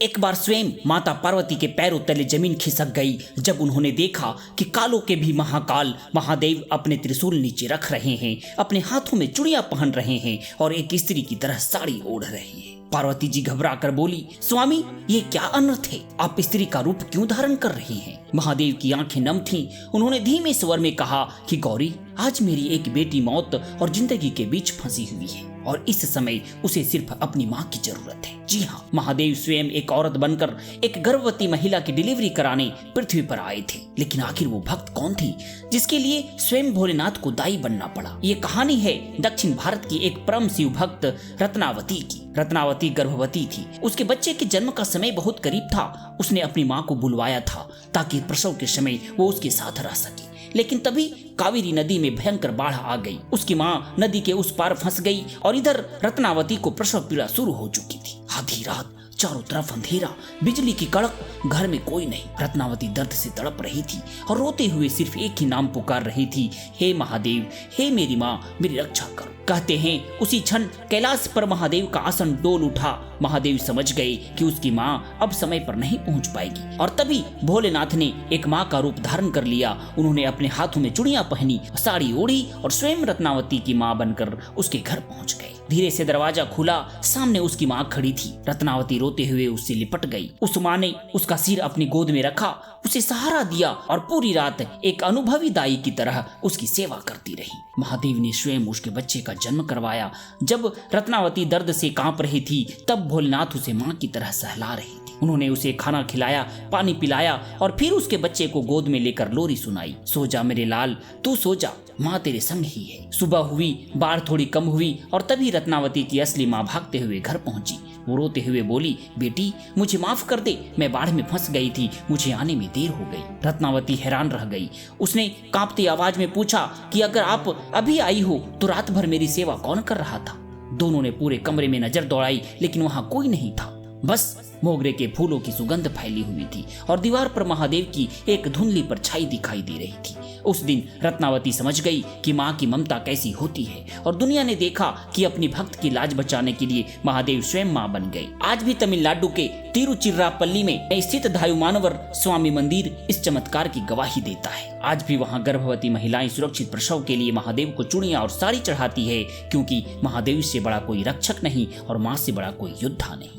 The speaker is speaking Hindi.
एक बार स्वयं माता पार्वती के पैरों तले जमीन खिसक गई जब उन्होंने देखा कि कालों के भी महाकाल महादेव अपने त्रिशूल नीचे रख रहे हैं, अपने हाथों में चूड़ियां पहन रहे हैं और एक स्त्री की तरह साड़ी ओढ़ रहे हैं। पार्वती जी घबरा कर बोली, स्वामी ये क्या अनर्थ है, आप स्त्री का रूप क्यों धारण कर रही हैं? महादेव की आंखें नम थीं। उन्होंने धीमे स्वर में कहा कि गौरी, आज मेरी एक बेटी मौत और जिंदगी के बीच फंसी हुई है और इस समय उसे सिर्फ अपनी माँ की जरूरत है। जी हाँ, महादेव स्वयं एक औरत बनकर एक गर्भवती महिला की डिलीवरी कराने पृथ्वी पर आए थे। लेकिन आखिर वो भक्त कौन थी जिसके लिए स्वयं भोलेनाथ को दाई बनना पड़ा? ये कहानी है दक्षिण भारत की एक परम शिव भक्त रत्नावती की। रत्नावती गर्भवती थी। उसके बच्चे के जन्म का समय बहुत करीब था। उसने अपनी माँ को बुलवाया था ताकि प्रसव के समय वो उसके साथ रह सके। लेकिन तभी कावेरी नदी में भयंकर बाढ़ आ गई। उसकी माँ नदी के उस पार फंस गई और इधर रत्नावती को प्रसव पीड़ा शुरू हो चुकी थी। आधी रात, चारों तरफ अंधेरा, बिजली की कड़क, घर में कोई नहीं। रत्नावती दर्द से तड़प रही थी और रोते हुए सिर्फ एक ही नाम पुकार रही थी, हे महादेव, हे मेरी माँ, मेरी रक्षा करो। कहते हैं उसी क्षण कैलाश पर महादेव का आसन डोल उठा। महादेव समझ गए कि उसकी माँ अब समय पर नहीं पहुंच पाएगी और तभी भोलेनाथ ने एक माँ का रूप धारण कर लिया। उन्होंने अपने हाथों में चूड़ियां पहनी, साड़ी ओढ़ी और स्वयं रत्नावती की माँ बनकर उसके घर पहुंच गए। धीरे से दरवाजा खुला, सामने उसकी माँ खड़ी थी। रत्नावती रोते हुए उससे लिपट गई। उस माँ ने उसका सिर अपनी गोद में रखा, उसे सहारा दिया और पूरी रात एक अनुभवी दाई की तरह उसकी सेवा करती रही। महादेव ने स्वयं उसके बच्चे का जन्म करवाया। जब रत्नावती दर्द से कांप रही थी तब भोलेनाथ उसे माँ की तरह सहला रहे थे। उन्होंने उसे खाना खिलाया, पानी पिलाया और फिर उसके बच्चे को गोद में लेकर लोरी सुनाई। सो जा मेरे लाल, तू सो जा, माँ तेरे संग ही है। सुबह हुई, बाढ़ थोड़ी कम हुई और तभी रत्नावती की असली माँ भागते हुए घर पहुंची। वो रोते हुए बोली, बेटी मुझे माफ कर दे, मैं बाढ़ में फंस गई थी, मुझे आने में देर हो गई। रत्नावती हैरान रह गई। उसने कांपती आवाज में पूछा कि अगर आप अभी आई हो तो रात भर मेरी सेवा कौन कर रहा था? दोनों ने पूरे कमरे में नजर दौड़ाई लेकिन वहां कोई नहीं था। बस मोगरे के फूलों की सुगंध फैली हुई थी और दीवार पर महादेव की एक धुंधली परछाई दिखाई दे रही थी। उस दिन रत्नावती समझ गई कि माँ की ममता कैसी होती है और दुनिया ने देखा कि अपनी भक्त की लाज बचाने के लिए महादेव स्वयं माँ बन गए। आज भी तमिलनाडु के तिरुचिरापल्ली में स्थित धायुमानवर स्वामी मंदिर इस चमत्कार की गवाही देता है। आज भी वहाँ गर्भवती महिलाएं सुरक्षित प्रसव के लिए महादेव को चूड़ियां और साड़ी चढ़ाती है, क्योंकि महादेव से बड़ा कोई रक्षक नहीं और माँ से बड़ा कोई योद्धा नहीं।